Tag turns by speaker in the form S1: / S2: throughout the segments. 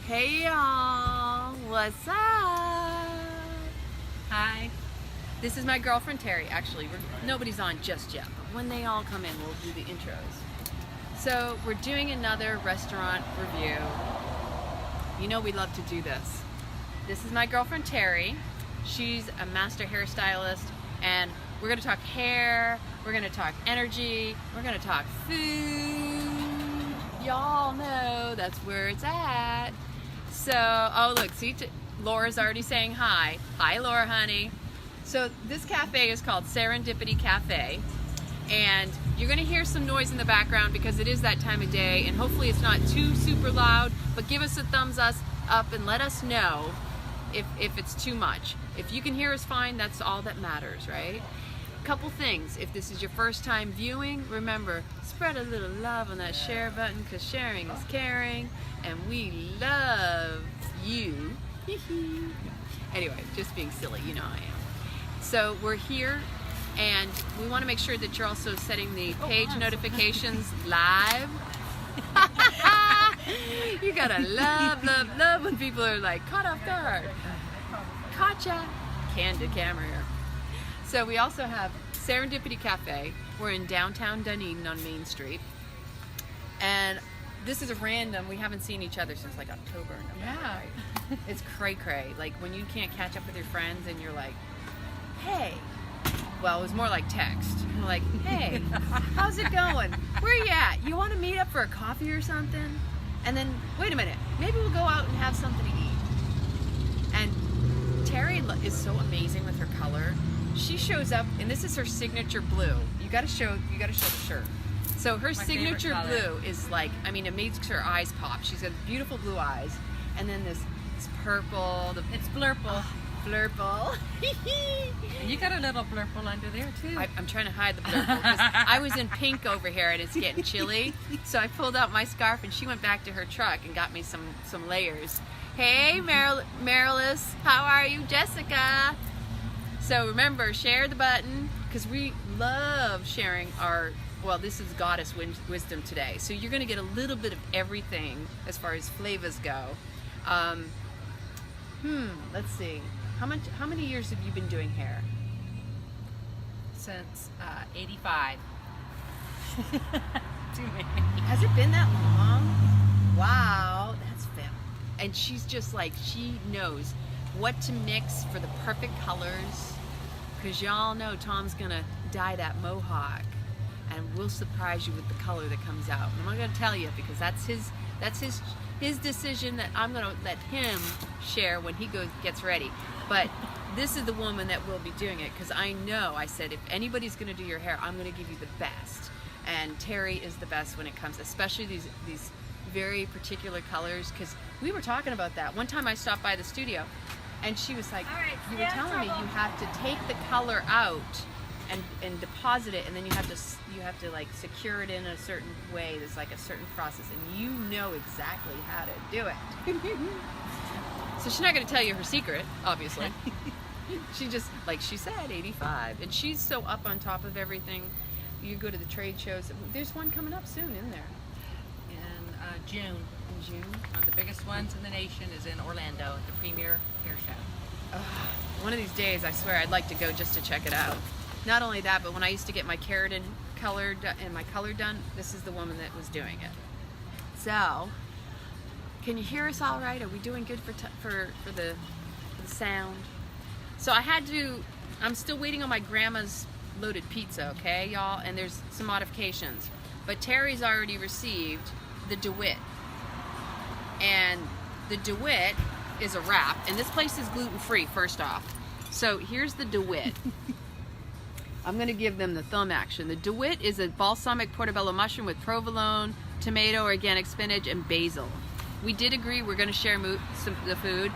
S1: Hey y'all, what's up?
S2: Hi.
S1: This is my girlfriend Terry. Actually, nobody's on just yet, but when they all come in, we'll do the intros. So we're doing another restaurant review. You know we love to do this. This is my girlfriend Terry. She's a master hairstylist, and we're gonna talk hair, we're gonna talk energy, we're gonna talk food. Y'all know that's where it's at. So, oh look, see, Laura's already saying hi. Hi, Laura, honey. So this cafe is called Serendipity Café, and you're gonna hear some noise in the background because it is that time of day, and hopefully it's not too super loud, but give us a thumbs up and let us know if it's too much. If you can hear us fine, that's all that matters, right? Couple things. If this is your first time viewing, remember, spread a little love on that share button because sharing is caring, and we love you. Anyway, just being silly, you know I am. So we're here, and we want to make sure that you're also setting the page notifications live. You gotta love when people are like caught off guard. Gotcha. Candid camera here. So we also have Serendipity Café. We're in downtown Dunedin on Main Street. And this is a random, we haven't seen each other since like October. November,
S2: Yeah.
S1: right? It's cray-cray. Like when you can't catch up with your friends and you're like, hey. Well, it was more like text. You're like, hey, how's it going? Where you at? You want to meet up for a coffee or something? And then, wait a minute, maybe we'll go out and have something to eat. And Terry is so amazing with her color. She shows up, and this is her signature blue. You gotta show the shirt. So her signature blue is like, I mean, it makes her eyes pop. She's got beautiful blue eyes, and then this purple.
S2: It's blurple.
S1: Blurple.
S2: And you got a little blurple under there too.
S1: I'm trying to hide the blurple because I was in pink over here and it's getting chilly. So I pulled out my scarf and she went back to her truck and got me some layers. Hey, Marilis, how are you, Jessica? So remember, share the button because we love sharing well, this is Goddess Wisdom today. So you're going to get a little bit of everything as far as flavors go. Let's see. How many years have you been doing hair?
S2: Since 85. Too many.
S1: Has it been that long? Wow, that's film. And she's just like, she knows what to mix for the perfect colors. Because y'all know Tom's gonna dye that mohawk, and we'll surprise you with the color that comes out. And I'm not gonna tell you because that's his decision that I'm gonna let him share when he gets ready. But this is the woman that will be doing it because I know, I said, if anybody's gonna do your hair, I'm gonna give you the best. And Terry is the best when it comes, especially these very particular colors, because we were talking about that. One time I stopped by the studio and she was like, you were telling me you have to take the color out and deposit it, and then you have to like secure it in a certain way. There's like a certain process, and you know exactly how to do it. So she's not going to tell you her secret, obviously. She just, like she said, 85, and she's so up on top of everything. You go to the trade shows. There's one coming up soon, isn't there?
S2: In June.
S1: In June.
S2: One of the biggest ones in the nation is in Orlando, the Premier Hair Show.
S1: One of these days, I swear, I'd like to go just to check it out. Not only that, but when I used to get my keratin color and my color done, this is the woman that was doing it. So, can you hear us all right? Are we doing good for the sound? So I'm still waiting on my grandma's loaded pizza, okay, y'all? And there's some modifications. But Terry's already received the DeWitt. And the DeWitt is a wrap. And this place is gluten-free, first off. So here's the DeWitt. I'm going to give them the thumb action. The DeWitt is a balsamic portobello mushroom with provolone, tomato, organic spinach, and basil. We did agree we're going to share the food.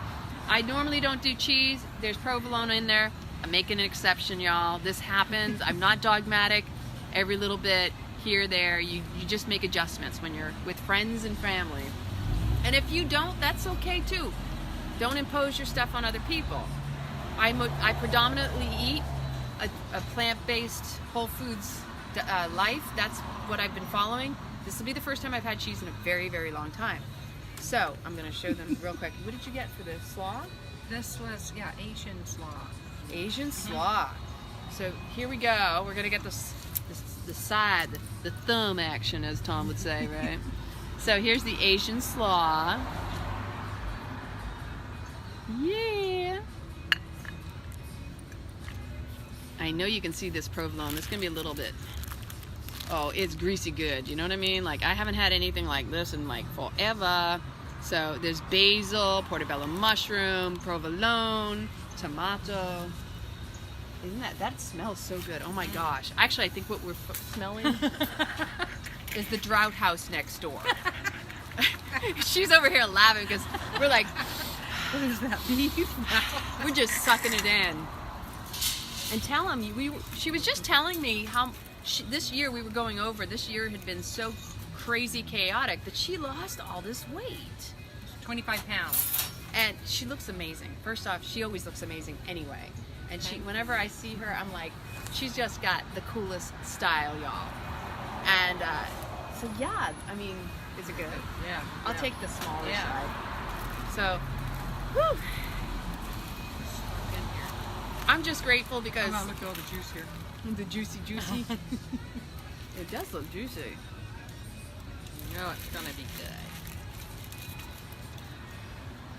S1: I normally don't do cheese. There's provolone in there. I'm making an exception, y'all. This happens. I'm not dogmatic. Every little bit, here, there, you just make adjustments when you're with friends and family. And if you don't, that's okay too. Don't impose your stuff on other people. I predominantly eat a plant-based whole foods life. That's what I've been following. This will be the first time I've had cheese in a very, very long time. So I'm gonna show them real quick. What did you get for the slaw?
S2: This was, yeah, Asian slaw.
S1: Asian slaw. So here we go. We're gonna get the side, the thumb action, as Tom would say, right? So here's the Asian slaw. Yeah. I know you can see this provolone. It's gonna be a little bit. Oh, it's greasy good. You know what I mean? Like, I haven't had anything like this in like forever. So there's basil, portobello mushroom, provolone, tomato. Isn't that smells so good? Oh my gosh. Actually, I think what we're smelling is the drought house next door. She's over here laughing because we're like,
S2: What is that, beef?
S1: we're just sucking it in. And tell him, she was just telling me how this year we were going over, this year had been so crazy chaotic that she lost all this weight.
S2: 25 pounds.
S1: And she looks amazing. First off, she always looks amazing anyway. And whenever I see her, I'm like, she's just got the coolest style, y'all. And so yeah, I mean, is it good?
S2: Yeah.
S1: I'll take the smaller
S2: Yeah.
S1: side. So, whew. I'm just grateful because
S2: Oh, look at all the juice here.
S1: the juicy. It does look juicy.
S2: You know it's gonna be good.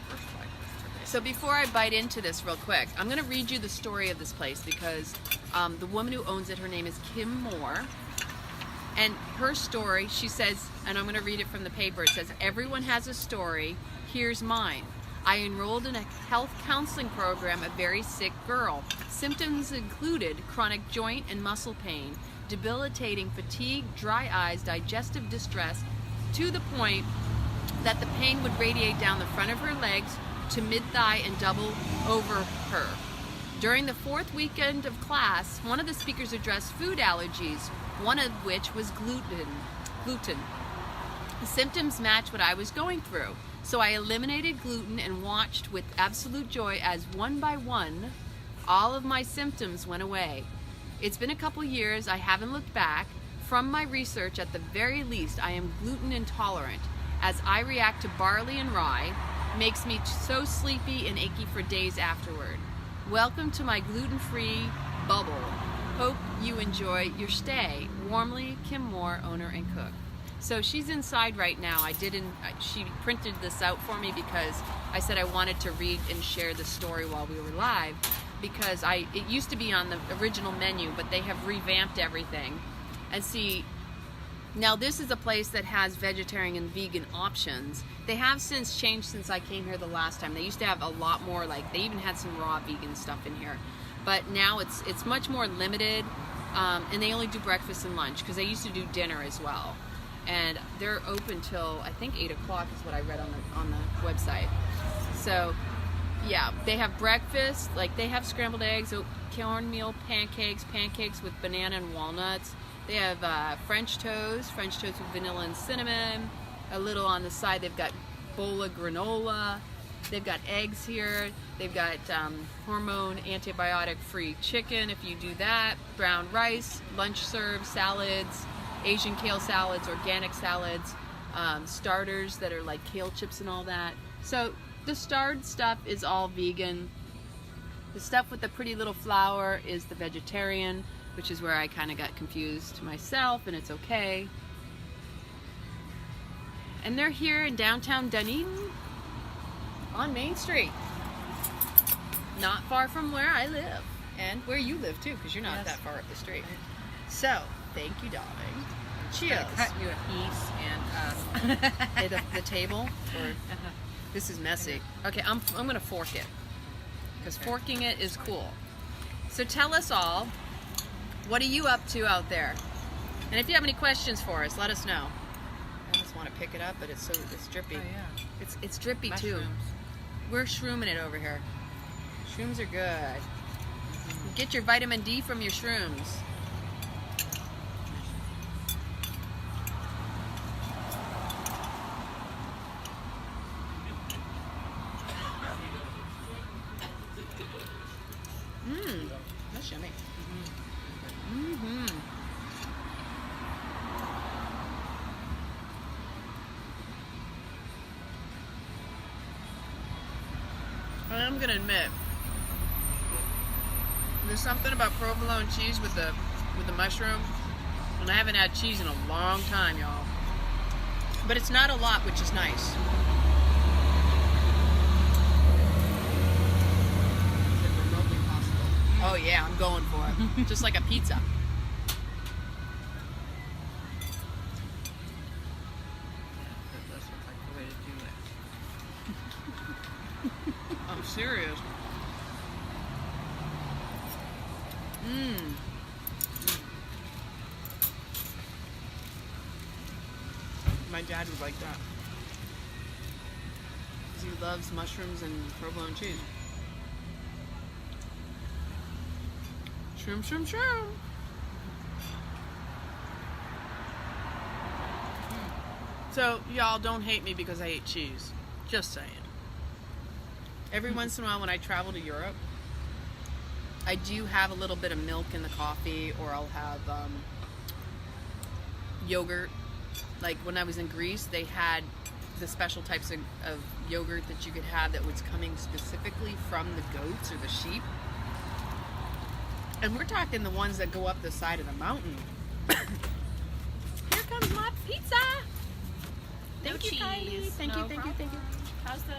S2: First bite was today.
S1: So before I bite into this real quick, I'm going to read you the story of this place because the woman who owns it, her name is Kim Moore. And her story, she says, and I'm going to read it from the paper, it says, "Everyone has a story. Here's mine. I enrolled in a health counseling program, a very sick girl. Symptoms included chronic joint and muscle pain, debilitating fatigue, dry eyes, digestive distress, to the point that the pain would radiate down the front of her legs to mid-thigh and double over her. During the fourth weekend of class, one of the speakers addressed food allergies, one of which was gluten. The symptoms matched what I was going through. So I eliminated gluten and watched with absolute joy as one by one, all of my symptoms went away. It's been a couple years, I haven't looked back. From my research, at the very least, I am gluten intolerant, as I react to barley and rye, makes me so sleepy and achy for days afterward. Welcome to my gluten-free bubble. Hope you enjoy your stay. Warmly, Kim Moore, owner and cook." So she's inside right now. She printed this out for me because I said I wanted to read and share the story while we were live, because it used to be on the original menu, but they have revamped everything. And see, now this is a place that has vegetarian and vegan options. They have since changed since I came here the last time. They used to have a lot more, like they even had some raw vegan stuff in here. But now it's much more limited, and they only do breakfast and lunch because they used to do dinner as well. And they're open till I think 8 o'clock is what I read on the website. So yeah, they have breakfast, like they have scrambled eggs, cornmeal pancakes with banana and walnuts. They have French toast with vanilla and cinnamon. A little on the side, they've got bowl of granola. They've got eggs here. They've got hormone antibiotic-free chicken if you do that. Brown rice, lunch serve, salads, Asian kale salads, organic salads, starters that are like kale chips and all that. So the starred stuff is all vegan. The stuff with the pretty little flower is the vegetarian, which is where I kind of got confused myself, and it's okay. And they're here in downtown Dunedin on Main Street. Not far from where I live, and where you live too, because you're not that far up the street. So, thank you, darling. Cheers.
S2: Cut you a piece and
S1: The table, or this is messy. Okay, I'm gonna fork it, because forking it is cool. So tell us all, what are you up to out there? And if you have any questions for us, let us know. I just want to pick it up, but it's drippy.
S2: Oh yeah.
S1: It's drippy too.
S2: Mushrooms.
S1: We're shrooming it over here. Shrooms are good. Get your vitamin D from your shrooms. That's yummy. I'm gonna admit, there's something about provolone cheese with the mushroom, and I haven't had cheese in a long time, y'all. But it's not a lot, which is nice.
S2: Is it remotely possible?
S1: Oh yeah, I'm going for it. Just like a pizza.
S2: That does look like the way to do it.
S1: I'm serious. Mmm. My dad would like that. Because he loves mushrooms and provolone cheese. Shroom, shroom, shroom. So, y'all don't hate me because I ate cheese. Just saying. Every once in a while when I travel to Europe, I do have a little bit of milk in the coffee, or I'll have yogurt. Like when I was in Greece, they had the special types of yogurt that you could have that was coming specifically from the goats or the sheep. And we're talking the ones that go up the side of the mountain. Here comes my pizza. Thank you, Kylie. Thank you.
S3: How's the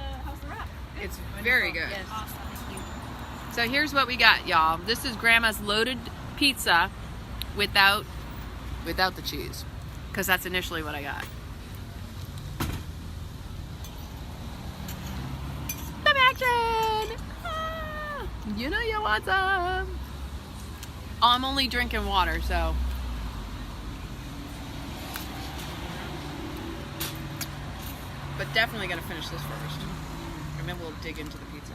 S3: wrap?
S1: It's very good.
S2: Yes.
S3: Awesome. Thank you.
S1: So here's what we got, y'all. This is Grandma's loaded pizza without the cheese, because that's initially what I got. Stop action! Ah, you know you want some. Oh, I'm only drinking water, so. But definitely gonna finish this first. And then we'll dig into the pizza.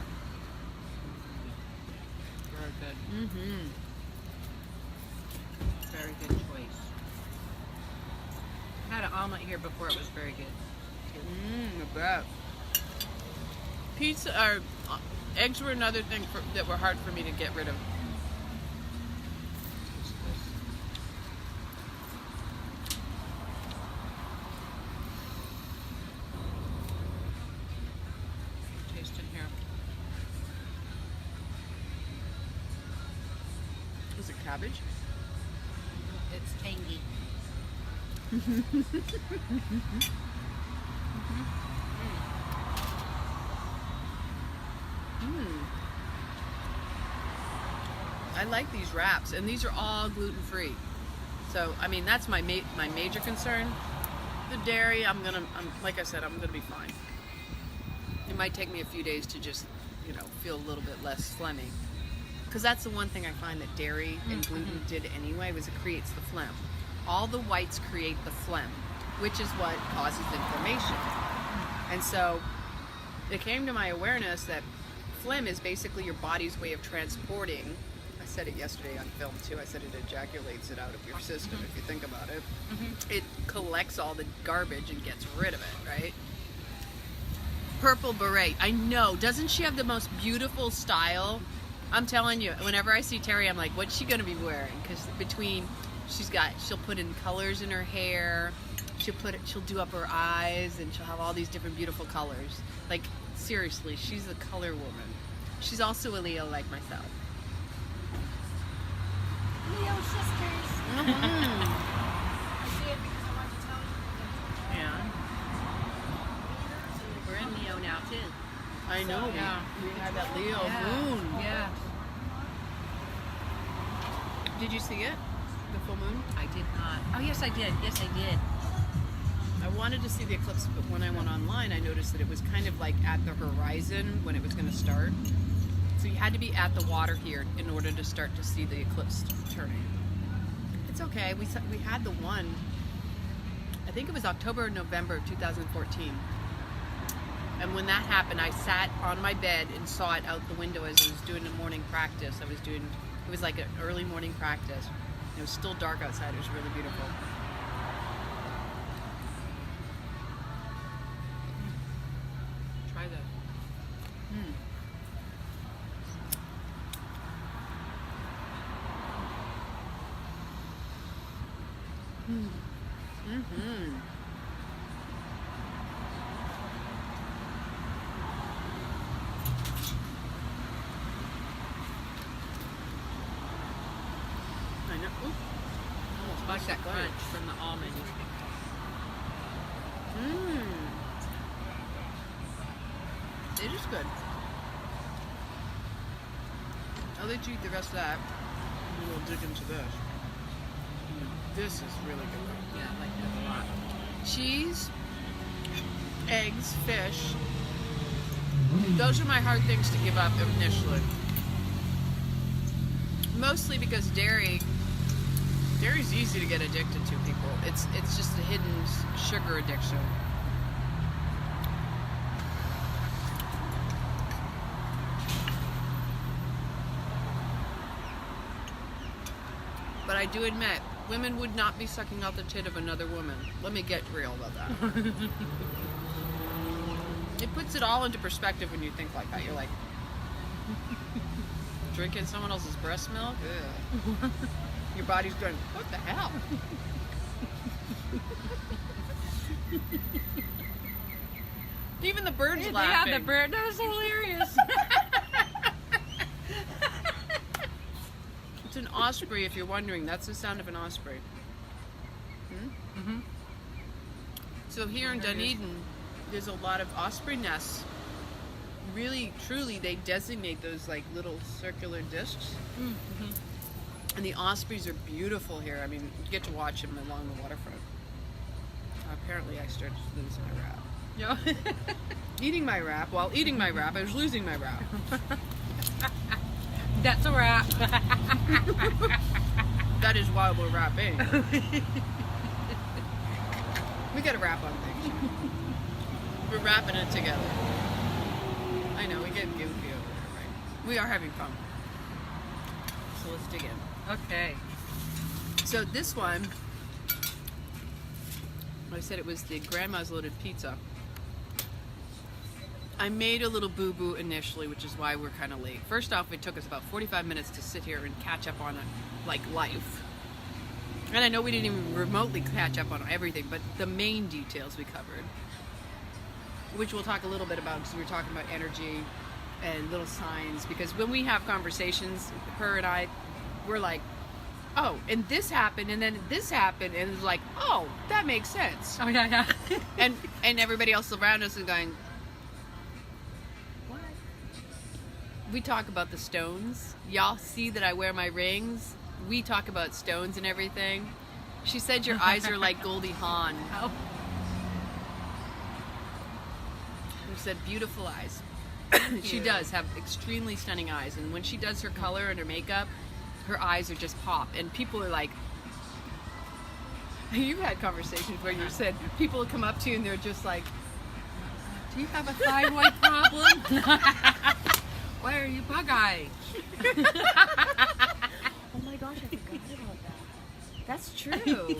S2: Very good.
S1: Mm-hmm.
S2: Very good choice. I had an omelet here before. It was very good.
S1: I bet. Pizza or eggs were another thing that were hard for me to get rid of.
S2: Taste this. Taste in here.
S1: Is it cabbage?
S2: It's tangy.
S1: I like these wraps, and these are all gluten-free. So, I mean, that's my major concern. The dairy, I'm like I said, I'm gonna be fine. It might take me a few days to just, feel a little bit less phlegmy. Because that's the one thing I find that dairy and gluten did anyway, was it creates the phlegm. All the whites create the phlegm, which is what causes inflammation. And so it came to my awareness that phlegm is basically your body's way of transporting. I said it yesterday on film too. I said it ejaculates it out of your system, if you think about it. It collects all the garbage and gets rid of it, right? Purple beret. I know. Doesn't she have the most beautiful style? I'm telling you, whenever I see Terry, I'm like, what's she going to be wearing? Because she'll put in colors in her hair. She'll do up her eyes, and she'll have all these different beautiful colors. Like, seriously, she's a color woman. She's also a Leo like myself.
S3: Leo sisters. I see it because I want to tell you.
S1: Yeah.
S2: We're in Leo now too.
S1: I know.
S2: Yeah.
S1: We had that Leo
S2: Yeah.
S1: moon.
S2: Yeah.
S1: Did you see it? The full moon?
S2: I did not. Oh yes, I did. Yes, I did.
S1: I wanted to see the eclipse, but when I went online, I noticed that it was kind of like at the horizon when it was going to start. So you had to be at the water here in order to start to see the eclipse turning. It's okay. We had the one, I think it was October or November of 2014. And when that happened, I sat on my bed and saw it out the window as I was doing a morning practice. It was like an early morning practice. It was still dark outside. It was really beautiful.
S2: Try that. I like that crunch from the almond.
S1: It is good. I'll let you eat the rest of that. And we'll dig into this. This is really good.
S2: Yeah, I like that a lot.
S1: Cheese, eggs, fish. Those are my hard things to give up initially. Mostly because dairy's easy to get addicted to, people. It's just a hidden sugar addiction. But I do admit, women would not be sucking out the tit of another woman. Let me get real about that. It puts it all into perspective when you think like that. You're like, drinking someone else's breast milk? Ugh. Your body's going, what the hell? Even the bird's laughing.
S2: Yeah, the bird. That was hilarious.
S1: It's an osprey, if you're wondering. That's the sound of an osprey. So here in Dunedin, there's a lot of osprey nests. Really, truly, they designate those like little circular discs. And the ospreys are beautiful here. I mean, you get to watch them along the waterfront. Apparently, I started losing my wrap.
S2: Yeah.
S1: Eating my wrap. While eating my wrap, I was losing my wrap.
S2: That's a wrap.
S1: That is why we're rapping. We gotta rap on things. We're rapping it together. I know, we get goofy over there, right? We are having fun. So let's dig in.
S2: Okay.
S1: So this one, I said it was the grandma's loaded pizza. I made a little boo-boo initially, which is why we're kind of late. First off, it took us about 45 minutes to sit here and catch up on like life. And I know we didn't even remotely catch up on everything, but the main details we covered, which we'll talk a little bit about because we were talking about energy and little signs. Because when we have conversations, her and I, we're like, oh, and this happened, and then this happened, and it's like, oh, that makes sense.
S2: Oh yeah, yeah.
S1: and everybody else around us is going, what? We talk about the stones. Y'all see that I wear my rings. We talk about stones and everything. She said your eyes are like Goldie Hawn.
S2: Oh.
S1: We said beautiful eyes. She does have extremely stunning eyes, and when she does her color and her makeup, her eyes are just pop. And people are like, you've had conversations where you said people will come up to you and they're just like,
S2: Do you have a thyroid problem? Why are you bug-eyed?
S1: oh my gosh, I forgot about that. That's true.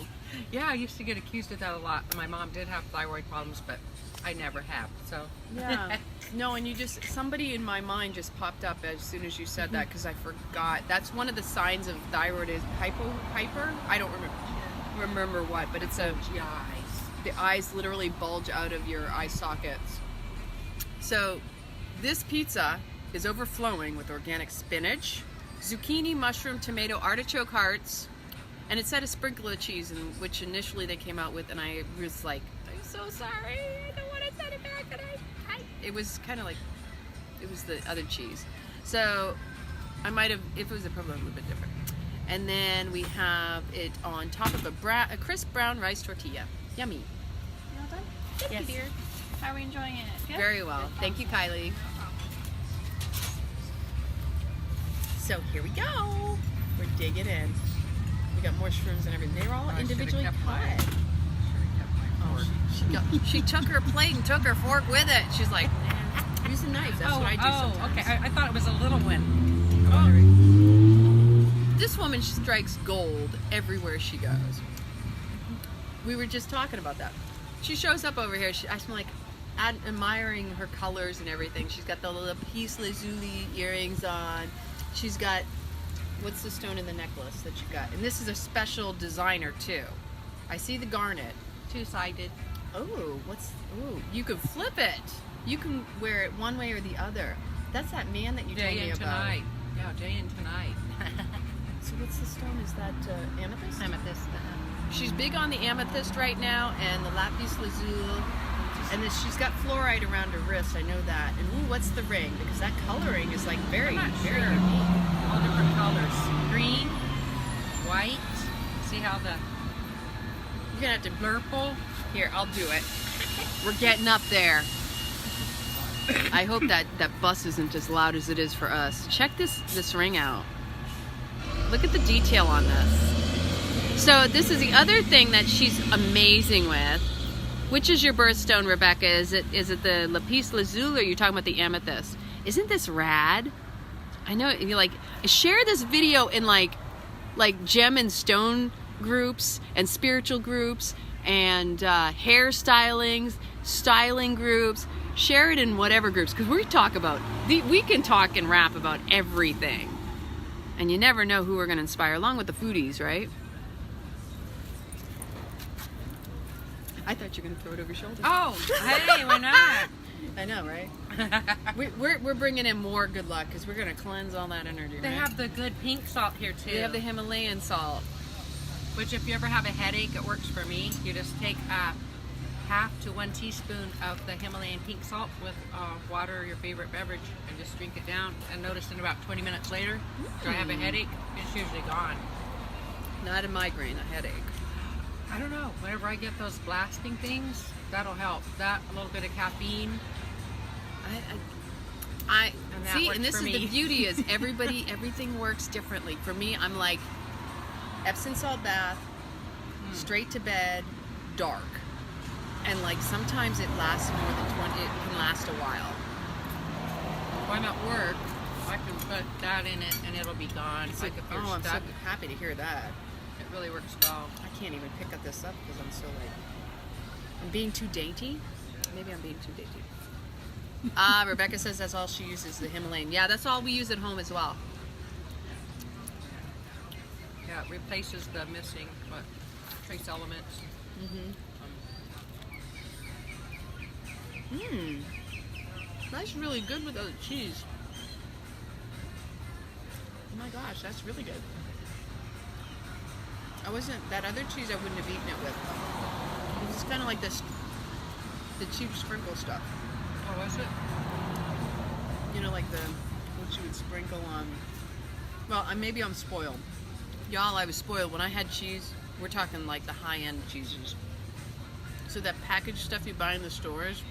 S2: Yeah, I used to get accused of that a lot. My mom did have thyroid problems, but I never have. So
S1: Yeah. No, and you just, somebody in my mind just popped up as soon as you said that because I forgot. That's one of the signs of thyroid is hyper. I don't remember what, but it's a, the eyes literally bulge out of your eye sockets. So this pizza is overflowing with organic spinach, zucchini, mushroom, tomato, artichoke hearts, and it said a sprinkle of cheese, which initially they came out with, and I was like, I'm so sorry, I don't want to send it back, and it was kind of like, it was the other cheese. So I might have, if it was probably a little bit different. And then we have it on top of a crisp brown rice tortilla. Yummy.
S3: You all done? Thank
S1: Yes.
S3: you, dear. How are we enjoying it? Good?
S1: Very well. Thank you, Kylie. So here we go. We're digging in. We got more shrooms and everything. They're all individually cut. Oh, she took her plate and took her fork with it. She's like, nah, use a knife. That's what I do sometimes.
S2: Okay. I thought it was a little one.
S1: This woman strikes gold everywhere she goes. We were just talking about that. She shows up over here. I'm like admiring her colors and everything. She's got the little piece lazuli earrings on. She's got, what's the stone in the necklace that you got? And this is a special designer too. I see the garnet.
S2: Two-sided.
S1: Oh, you can flip it. You can wear it one way or the other. That's that man that you told
S2: Day
S1: me
S2: and
S1: about.
S2: tonight. Yeah, day and tonight.
S1: So what's the stone? Is that amethyst?
S2: Amethyst.
S1: she's big on the amethyst right now and the lapis lazuli. And then she's got fluorite around her wrist. I know that. And ooh, what's the ring? Because that coloring is like very,
S2: I'm not
S1: very
S2: sure.
S1: unique.
S2: All different colors. Green, white. See how the
S1: You're gonna have to
S2: purple?
S1: Here, I'll do it. We're getting up there. I hope that bus isn't as loud as it is for us. Check this ring out. Look at the detail on this. So this is the other thing that she's amazing with. Which is your birthstone, Rebecca? Is it the lapis lazuli or are you talking about the amethyst? Isn't this rad? I know you like share this video in like gem and stone groups and spiritual groups and hairstylings, styling groups. Share it in whatever groups because we can talk and rap about everything, and you never know who we're going to inspire. Along with the foodies, right? I thought you were going to throw it over your shoulder.
S2: Oh, hey, why not?
S1: I know, right? we're bringing in more good luck because we're going to cleanse all that energy.
S2: They
S1: right?
S2: have the good pink salt here too.
S1: They have the Himalayan salt.
S2: Which if you ever have a headache, it works for me. You just take half to 1 teaspoon of the Himalayan pink salt with water or your favorite beverage and just drink it down. And notice in about 20 minutes later, if I have a headache, it's usually gone.
S1: Not a migraine, a headache.
S2: I don't know. Whenever I get those blasting things, that'll help. That, a little bit of caffeine.
S1: I
S2: And that
S1: see,
S2: works
S1: and this
S2: for
S1: is
S2: me.
S1: the beauty is everything works differently. For me, I'm like Epsom salt bath, straight to bed, dark, and like sometimes it lasts more than 20. It can last a while.
S2: When I'm at work, I can put that in it and it'll be gone.
S1: So,
S2: Like if you're
S1: I'm so
S2: stuck,
S1: happy to hear that.
S2: it really works well.
S1: I can't even pick up this up because I'm so like I'm being too dainty. Maybe I'm being too dainty. Rebecca says that's all she uses, the Himalayan. Yeah, that's all we use at home as well.
S2: Yeah, it replaces the missing trace elements.
S1: That's really good with the cheese. Oh my gosh, that's really good. That other cheese I wouldn't have eaten it with. It was kind of like this, the cheap sprinkle stuff.
S2: Oh, was it?
S1: You know, like what you would sprinkle on. Well, maybe I'm spoiled. Y'all, I was spoiled. When I had cheese, we're talking like the high-end cheeses. So that packaged stuff you buy in the stores.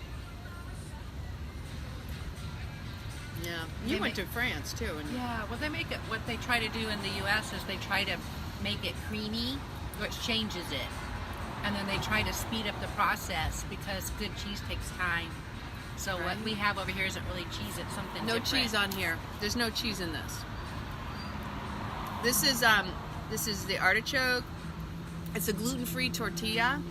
S1: Yeah. You
S2: They
S1: went to France too. And
S2: Yeah, well they make it, what they try to do in the US is they try to make it creamy, which changes it. And then they try to speed up the process because good cheese takes time. So
S1: Right.
S2: what we have over here isn't really cheese, it's something
S1: no
S2: different.
S1: cheese on here. There's no cheese in this. This is the artichoke. It's a gluten-free tortilla.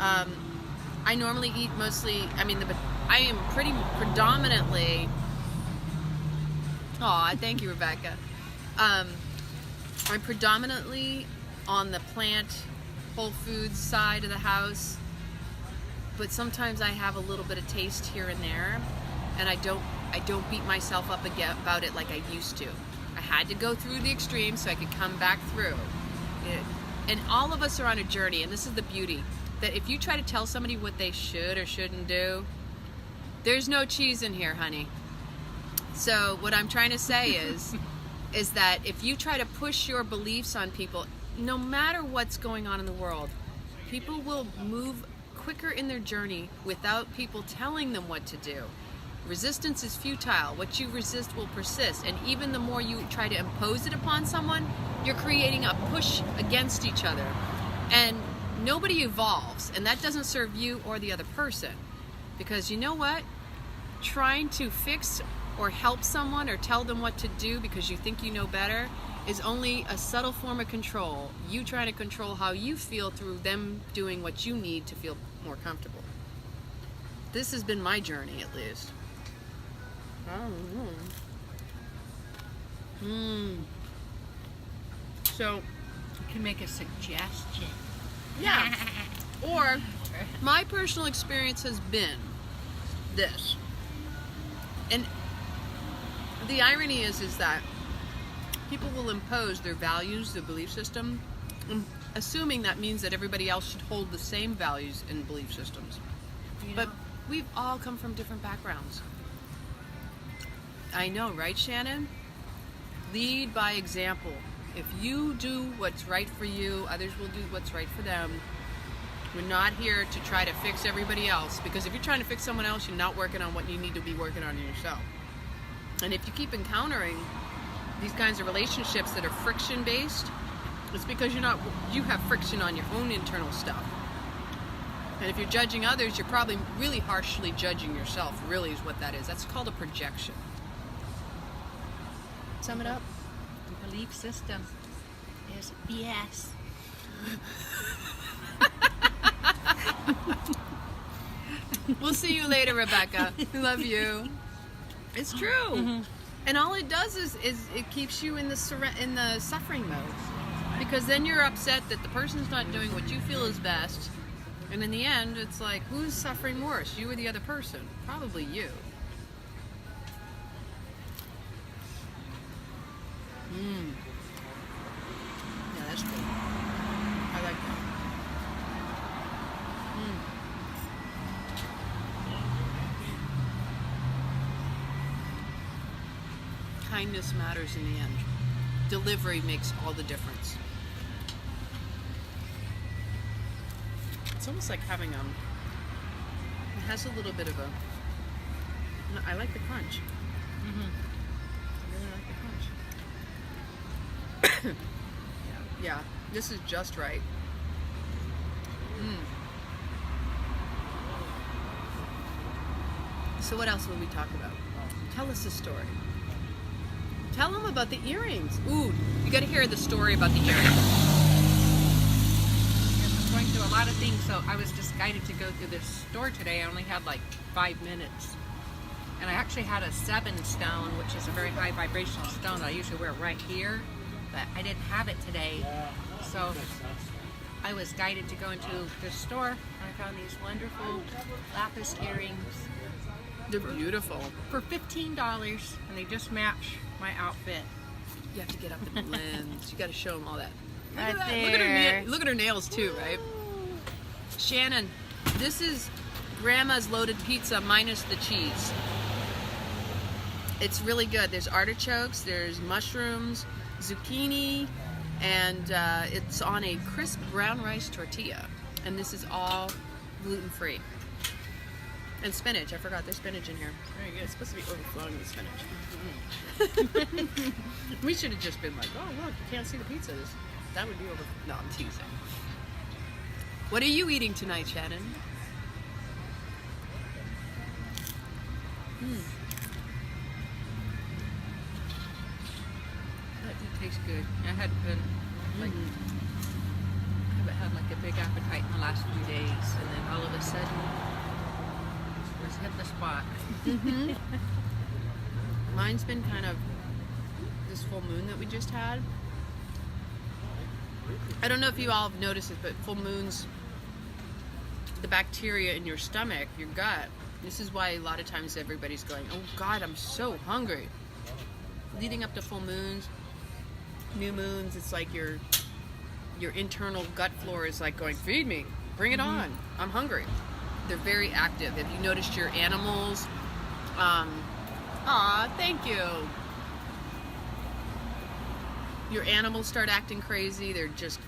S1: I normally eat mostly. I am pretty predominantly. Oh, thank you, Rebecca. I'm predominantly on the plant, whole foods side of the house, but sometimes I have a little bit of taste here and there, and I don't beat myself up about it like I used to. I had to go through the extreme so I could come back through. And all of us are on a journey, and this is the beauty, that if you try to tell somebody what they should or shouldn't do, there's no cheese in here, honey. So what I'm trying to say is that if you try to push your beliefs on people, no matter what's going on in the world, people will move quicker in their journey without people telling them what to do. Resistance is futile. What you resist will persist. And even the more you try to impose it upon someone, you're creating a push against each other. And nobody evolves, and that doesn't serve you or the other person. Because you know what? Trying to fix or help someone or tell them what to do because you think you know better is only a subtle form of control. You trying to control how you feel through them doing what you need to feel more comfortable. This has been my journey, at least. So,
S2: You can make a suggestion.
S1: yeah. Or, my personal experience has been this. And the irony is that people will impose their values, their belief system, assuming that means that everybody else should hold the same values and belief systems.
S2: You
S1: But
S2: know?
S1: we've all come from different backgrounds. I know, right, Shannon? Lead by example. If you do what's right for you, others will do what's right for them. We're not here to try to fix everybody else, because if you're trying to fix someone else, you're not working on what you need to be working on in yourself. And if you keep encountering these kinds of relationships that are friction based, it's because you have friction on your own internal stuff. And if you're judging others, you're probably really harshly judging yourself, really is what that is. That's called a projection. Sum it up.
S2: The belief system is BS.
S1: We'll see you later, Rebecca. Love you. It's true. And all it does is it keeps you in the suffering mode. Because then you're upset that the person's not doing what you feel is best. And in the end, it's like, who's suffering worse? You or the other person? Probably you. Yeah, that's good. I like that. Kindness matters in the end. Delivery makes all the difference. It's almost like having it has a little bit of a, I like the crunch. I really like the crunch. Yeah, this is just right. So what else will we talk about? Tell us a story. Tell them about the earrings. Ooh, you got to hear the story about the earrings.
S2: I'm going through a lot of things, so I was just guided to go through this store today. I only had like 5 minutes. And I actually had a 7 stone, which is a very high vibrational stone that I usually wear right here, but I didn't have it today. So I was guided to go into this store, and I found these wonderful lapis earrings.
S1: They're beautiful.
S2: For $15, and they just match my outfit.
S1: You have to get up in the lens. You got to show them all that. Look
S2: Right
S1: at that.
S2: there.
S1: Look at her nails too, right? Shannon, this is Grandma's loaded pizza minus the cheese. It's really good. There's artichokes, there's mushrooms, zucchini, and it's on a crisp brown rice tortilla. And this is all gluten-free. And spinach. I forgot there's spinach in here. Very good. It's supposed to be overflowing with spinach. We should have just been like, oh, look, you can't see the pizzas. That would be over. No, I'm teasing. What are you eating tonight, Shannon?
S2: That did taste good. I had been like, haven't had like a big appetite in the last few days, and then all of a sudden, was hit the spot.
S1: Mine's been kind of this full moon that we just had. I don't know if you all have noticed it, but full moons, the bacteria in your stomach, your gut, this is why a lot of times everybody's going, oh God, I'm so hungry. Leading up to full moons, new moons, it's like your internal gut flora is like going, feed me, bring it on, I'm hungry. They're very active. Have you noticed your animals? Aw, thank you. Your animals start acting crazy. They're just,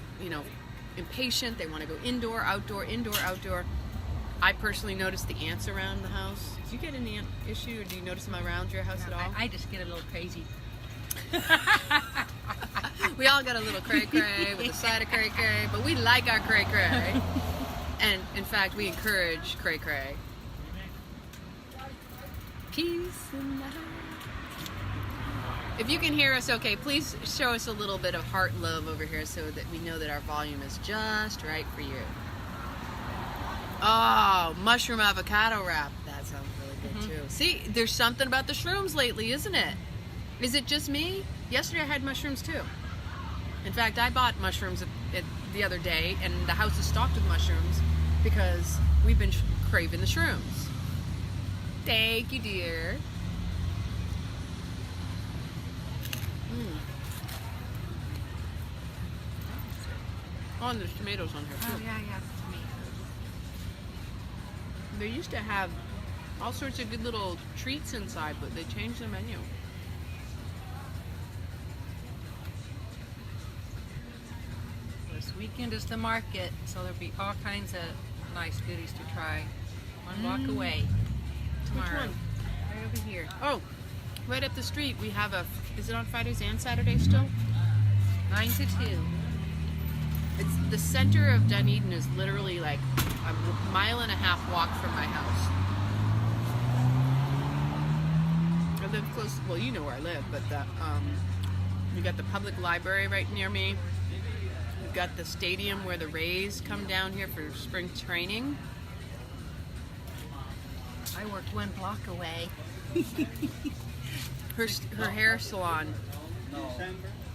S1: impatient. They want to go indoor, outdoor, indoor, outdoor. I personally notice the ants around the house. Do you get an ant issue, or do you notice them around your house at all?
S2: I just get a little crazy.
S1: We all got a little cray-cray with a side of cray-cray, but we like our cray-cray. And, in fact, we encourage cray-cray. Peace in the house. If you can hear us okay, please show us a little bit of heart love over here so that we know that our volume is just right for you. Oh, mushroom avocado wrap. That sounds really good too. See, there's something about the shrooms lately, isn't it? Is it just me? Yesterday I had mushrooms too. In fact, I bought mushrooms the other day, and the house is stocked with mushrooms because we've been craving the shrooms. Thank you, dear. Oh, and there's tomatoes on here too.
S2: Oh yeah, tomatoes.
S1: They used to have all sorts of good little treats inside, but they changed the menu.
S2: This weekend is the market, so there'll be all kinds of nice goodies to try. One walk away tomorrow.
S1: Which one?
S2: Right over here.
S1: Oh, right up the street we have a. Is it on Fridays and Saturdays still?
S2: 9 to 2.
S1: It's the center of Dunedin is literally like a mile and a half walk from my house. I live close. Well, you know where I live, but we got the public library right near me. We've got the stadium where the Rays come down here for spring training.
S2: I worked 1 block away.
S1: Her hair salon.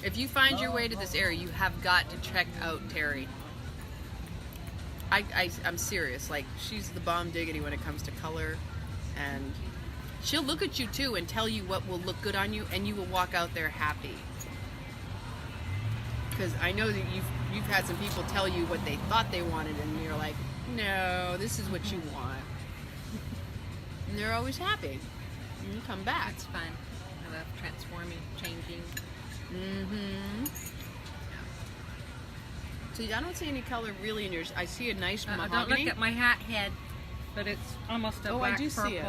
S1: If you find your way to this area, you have got to check out Terry. I'm serious. Like, she's the bomb diggity when it comes to color, and she'll look at you too and tell you what will look good on you, and you will walk out there happy. Because I know that you've had some people tell you what they thought they wanted, and you're like, no, this is what you want. And they're always happy. And you come back.
S2: It's fun. I love transforming, changing.
S1: Mm-hmm. See, I don't see any color really in yours. I see a nice mahogany.
S2: Don't look at my hat head, but it's almost a black
S1: I do
S2: purple.
S1: see it.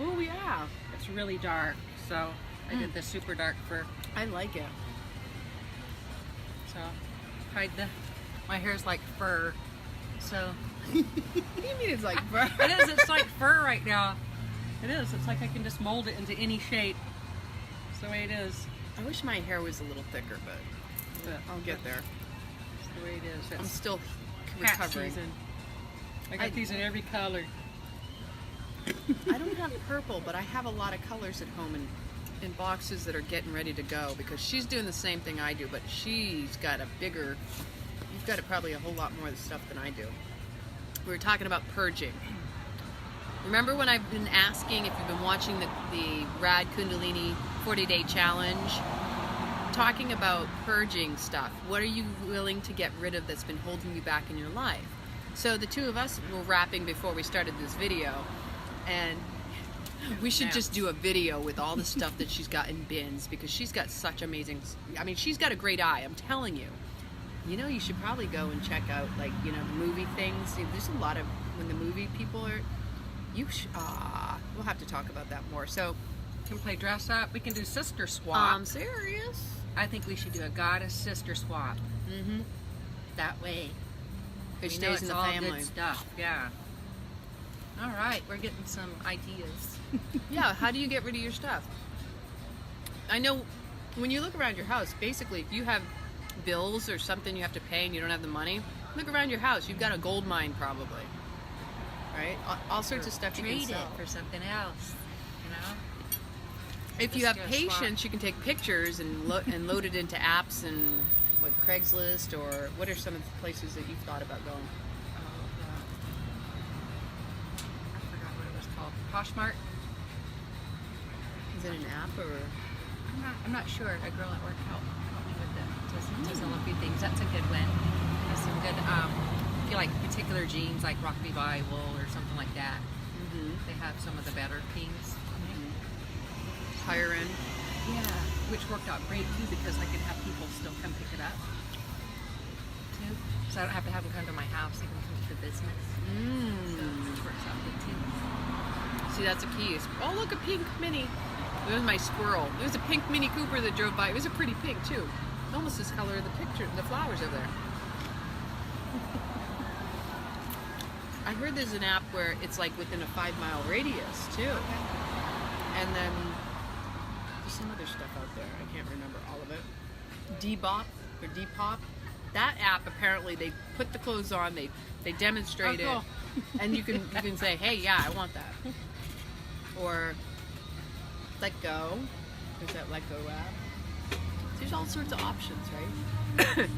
S1: Oh, yeah.
S2: It's really dark, so I did the super dark fur.
S1: I like it.
S2: So tried my hair's like fur. So
S1: What do you mean it's like fur?
S2: it is. It's like fur right now. It is. It's like I can just mold it into any shape. It's the way it is.
S1: I wish my hair was a little thicker, but I'll get there.
S2: It's the way it is.
S1: I'm
S2: It's
S1: still
S2: cat
S1: recovering.
S2: season. I got these in every color.
S1: I don't have purple, but I have a lot of colors at home in boxes that are getting ready to go, because she's doing the same thing I do, but she's got a bigger, you've got probably a whole lot more of the stuff than I do. We were talking about purging. Remember when I've been asking if you've been watching the Rad Kundalini 40-day challenge, talking about purging stuff. What are you willing to get rid of that's been holding you back in your life? So the two of us were rapping before we started this video, and we should just do a video with all the stuff that she's got in bins, because she's got such amazing, I mean, she's got a great eye, I'm telling you. You know, you should probably go and check out, like, you know, the movie things. There's a lot of, when the movie people are, we'll have to talk about that more. So,
S2: We can play dress up. We can do sister swap.
S1: I'm serious.
S2: I think we should do a goddess sister swap.
S1: Mm-hmm.
S2: That way,
S1: It
S2: we know
S1: stays in
S2: it's
S1: the
S2: all
S1: family.
S2: good stuff. Yeah. All right, we're getting some ideas.
S1: Yeah, how do you get rid of your stuff? I know when you look around your house, basically, if you have bills or something you have to pay and you don't have the money, look around your house. You've got a gold mine probably, right? All sorts of stuff you can
S2: Trade
S1: sell.
S2: it for something else, you know?
S1: If you
S2: Just
S1: have
S2: do a swap.
S1: patience, you can take pictures and load it into apps and what, Craigslist, or what are some of the places that you've thought about going?
S2: I forgot what it was called. Poshmark?
S1: Is it an app or?
S2: I'm not sure. A girl at work helped me with it to sell a few things. That's a good one. There's some good, if you like particular jeans, like Rock Me Bible or something like that.
S1: Mm-hmm.
S2: They have some of the better things.
S1: Higher end.
S2: Yeah, which worked out great too, because I could have people still come pick it up too. So I don't have to have them come to my house; they can come to the business. So it works out good too.
S1: See, that's a key. Oh, look, a pink Mini. There's my squirrel. There's a pink Mini Cooper that drove by. It was a pretty pink too. Almost this color of the picture, the flowers over there. I heard there's an app where it's like within a 5-mile radius too. And then there's some other stuff out there. I can't remember all of it. Dbop or Depop. That app, apparently they put the clothes on, they demonstrate
S2: Oh,
S1: it, and you can say, hey, yeah, I want that. Or Let Go. There's that Let Go app. There's all sorts of options, right?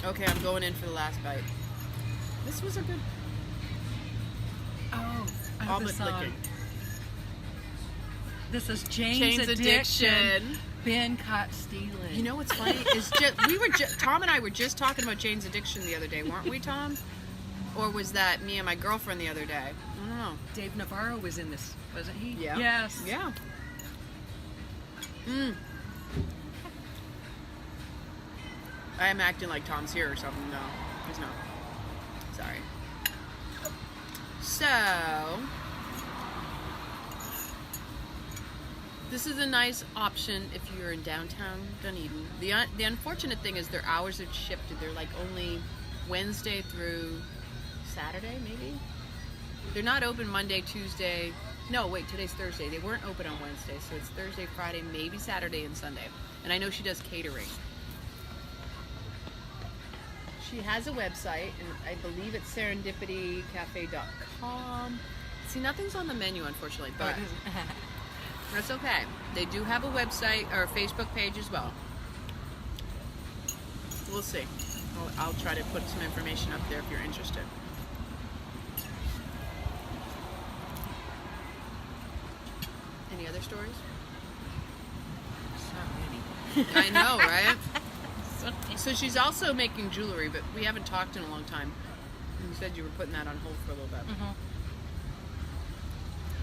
S1: Okay, I'm going in for the last bite. This was a good
S2: Oh, I have
S1: all
S2: this
S1: but licking.
S2: This is Jane's addiction. Been caught stealing.
S1: You know what's funny is Tom and I were just talking about Jane's addiction the other day, weren't we, Tom? Or was that me and my girlfriend the other day? I don't know.
S2: Dave Navarro was in this, wasn't he?
S1: Yeah.
S2: Yes.
S1: Yeah. I am acting like Tom's here or something. No, he's not. Sorry. So, this is a nice option if you're in downtown Dunedin. The unfortunate thing is their hours have shifted. They're like only Wednesday through Saturday, maybe? They're not open Monday, Tuesday. No, wait, today's Thursday. They weren't open on Wednesday, so it's Thursday, Friday, maybe Saturday and Sunday. And I know she does catering. She has a website, and I believe it's serendipitycafe.com. See, nothing's on the menu, unfortunately, but that's okay. They do have a website or a Facebook page as well. We'll see. I'll try to put some information up there if you're interested. Any other stories?
S2: So many.
S1: I know, right? So she's also making jewelry, but we haven't talked in a long time. You said you were putting that on hold for a little bit.
S2: Mm-hmm.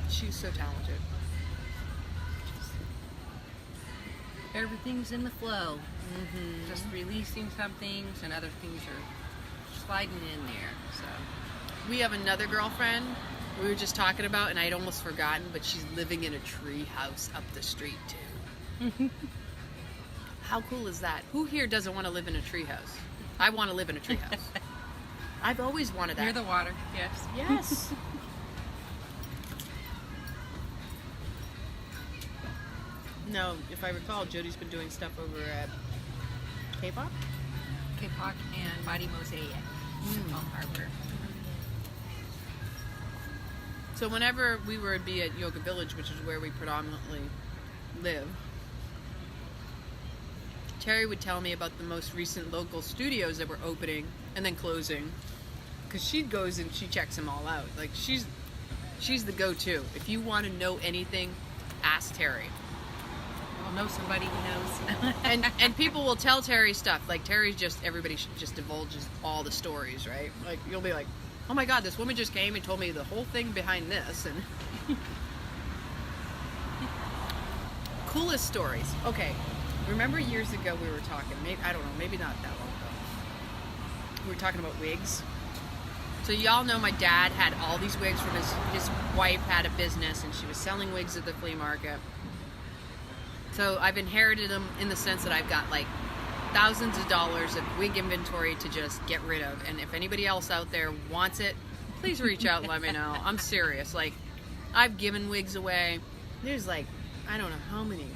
S1: She's so talented.
S2: Everything's in the flow. Mm-hmm. Just releasing some things, and other things are sliding in there. So
S1: We have another girlfriend we were just talking about, and I'd almost forgotten, but she's living in a tree house up the street too. How cool is that? Who here doesn't want to live in a tree house? I want to live in a tree house. I've always wanted that.
S2: near the water. Yes.
S1: Yes. No, if I recall, Jody's been doing stuff over at K-pop.
S2: K-pop and Mighty Mosaic. Palm Harbor.
S1: So whenever we would be at Yoga Village, which is where we predominantly live, Terry would tell me about the most recent local studios that were opening and then closing. Because she goes and she checks them all out. Like, she's the go-to. If you want to know anything, ask Terry.
S2: I'll know somebody who knows.
S1: And people will tell Terry stuff. Like, Terry's everybody just divulges all the stories, right? Like, you'll be like, oh my God, this woman just came and told me the whole thing behind this. And coolest stories. Okay, remember years ago we were talking, maybe, I don't know, maybe not that long ago. We were talking about wigs. So y'all know my dad had all these wigs from his wife had a business, and she was selling wigs at the flea market. So I've inherited them in the sense that I've got like thousands of dollars of wig inventory to just get rid of. And if anybody else out there wants it, please reach out and let me know. I'm serious. Like, I've given wigs away. There's like, I don't know how many.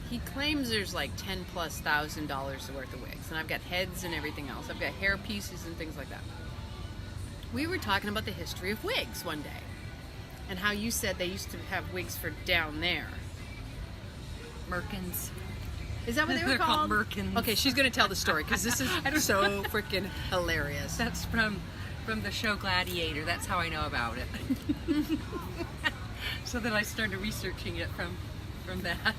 S1: He claims there's like $10,000+ worth of wigs. And I've got heads and everything else. I've got hair pieces and things like that. We were talking about the history of wigs one day. And how you said they used to have wigs for down there.
S2: Merkins.
S1: Is that what they were
S2: They're
S1: called?
S2: called Merkins.
S1: Okay, she's going to tell the story because this is so freaking hilarious.
S2: That's from the show Gladiator. That's how I know about it. So then I started researching it from that.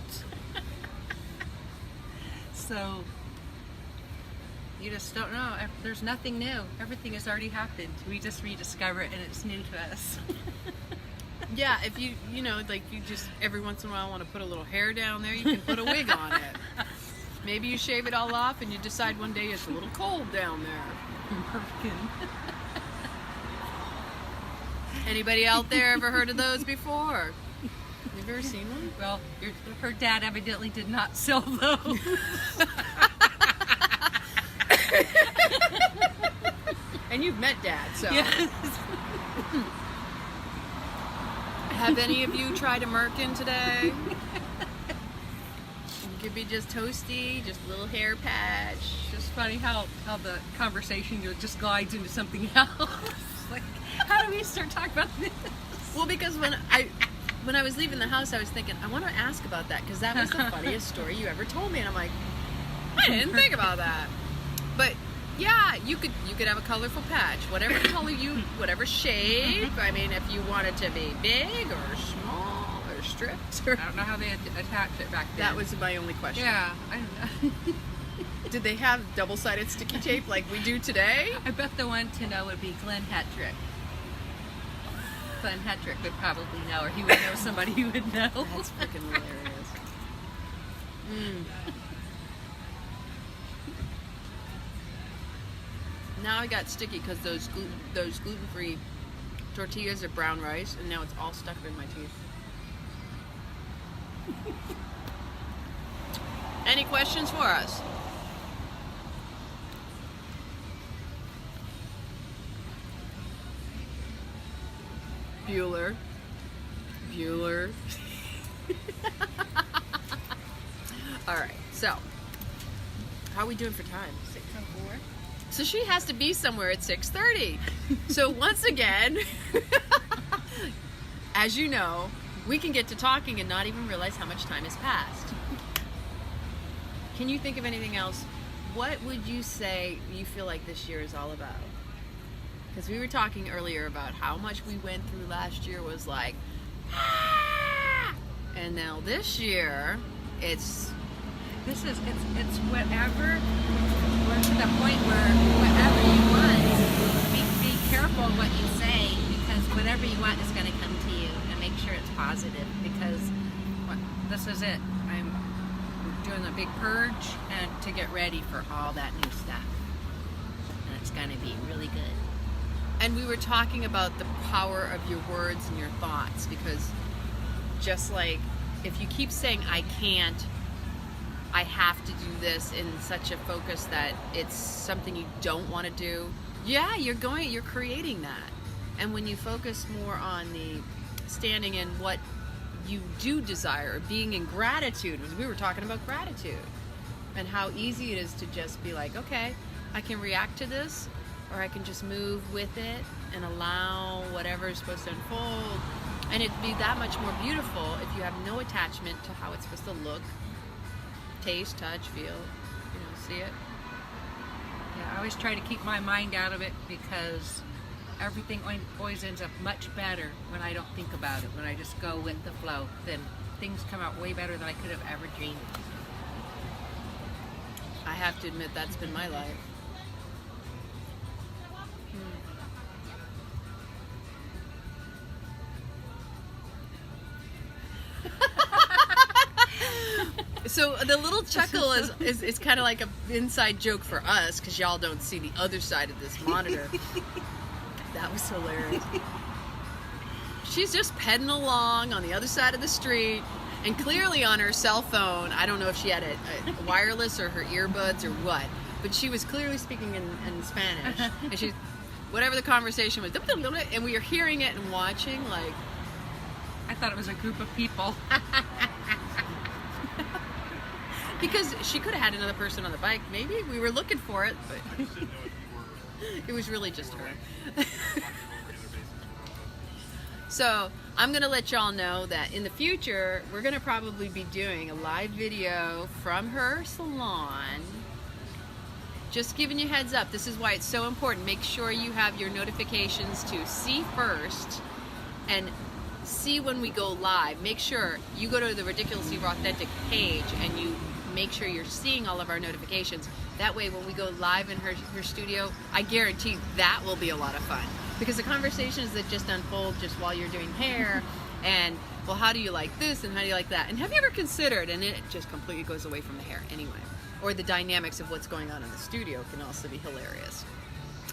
S2: So you just don't know. There's nothing new. Everything has already happened. We just rediscover it, and it's new to us.
S1: Yeah, if you like you just every once in a while want to put a little hair down there, you can put a wig on it. Maybe you shave it all off and you decide one day it's a little cold down there. Anybody out there ever heard of those before? You've ever seen one?
S2: Well, her dad evidently did not sell those.
S1: And you've met Dad, so.
S2: Yes.
S1: Have any of you tried a merkin today? It could be just toasty, just a little hair patch.
S2: It's funny how the conversation just glides into something else. Like, how do we start talking about this?
S1: Well, because when I was leaving the house, I was thinking, I want to ask about that because that was the funniest story you ever told me, and I'm like, I didn't think about that. But yeah, you could have a colorful patch, whatever color whatever shape. I mean, if you want it to be big or small, stripped?
S2: I don't know how they attached it back then.
S1: That was my only question.
S2: Yeah, I don't know.
S1: Did they have double-sided sticky tape like we do today?
S2: I bet the one to know would be Glenn Hetrick. Glenn Hetrick would probably know, or he would know somebody who would know.
S1: That's freaking hilarious. Now I got sticky because those gluten-free tortillas are brown rice, and now it's all stuck in my teeth. Any questions for us? Bueller. All right, so how are we doing for time?
S2: 6:04.
S1: So she has to be somewhere at 6:30. So once again, as you know, we can get to talking and not even realize how much time has passed. Can you think of anything else? What would you say you feel like this year is all about? Because we were talking earlier about how much we went through last year was like, ah! And now this year, it's
S2: whatever. We're to the point where whatever you want, be careful what you say, because whatever you want is going to come to you, and make sure it's positive, because this is it. I'm doing a big purge and to get ready for all that new stuff, and it's going to be really good.
S1: And we were talking about the power of your words and your thoughts, because just like if you keep saying I can't, I have to do this in such a focus that it's something you don't want to do, yeah, you're creating that. And when you focus more on the standing in what you do desire, being in gratitude, we were talking about gratitude and how easy it is to just be like, okay, I can react to this, or I can just move with it and allow whatever is supposed to unfold. And it'd be that much more beautiful if you have no attachment to how it's supposed to look, taste, touch, feel, see it.
S2: Yeah, I always try to keep my mind out of it, because everything always ends up much better when I don't think about it, when I just go with the flow. Then things come out way better than I could have ever dreamed.
S1: I have to admit, that's been my life. So the little chuckle is kind of like an inside joke for us, because y'all don't see the other side of this monitor. That was hilarious. She's just peddling along on the other side of the street, and clearly on her cell phone. I don't know if she had a wireless or her earbuds or what, but she was clearly speaking in Spanish. And she, whatever the conversation was, and we were hearing it and watching like.
S2: I thought it was a group of people.
S1: Because she could have had another person on the bike. Maybe we were looking for it, but it was really just her. So I'm going to let y'all know that in the future, we're going to probably be doing a live video from her salon. Just giving you heads up. This is why it's so important. Make sure you have your notifications to see first and see when we go live. Make sure you go to the Ridiculously Raw Authentic page and you make sure you're seeing all of our notifications. That way when we go live in her studio, I guarantee that will be a lot of fun. Because the conversations that just unfold just while you're doing hair and, well, how do you like this and how do you like that? And have you ever considered, and it just completely goes away from the hair anyway, or the dynamics of what's going on in the studio can also be hilarious.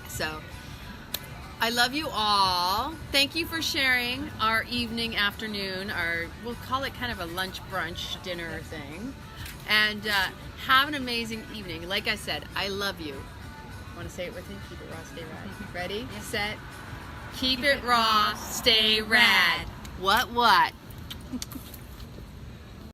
S1: So I love you all. Thank you for sharing our evening, afternoon, we'll call it kind of a lunch, brunch, dinner thing. And have an amazing evening. Like I said, I love you. Want to say it with me? Keep it raw, stay rad. Ready?
S2: Yes.
S1: Set. Keep it raw, stay rad. What?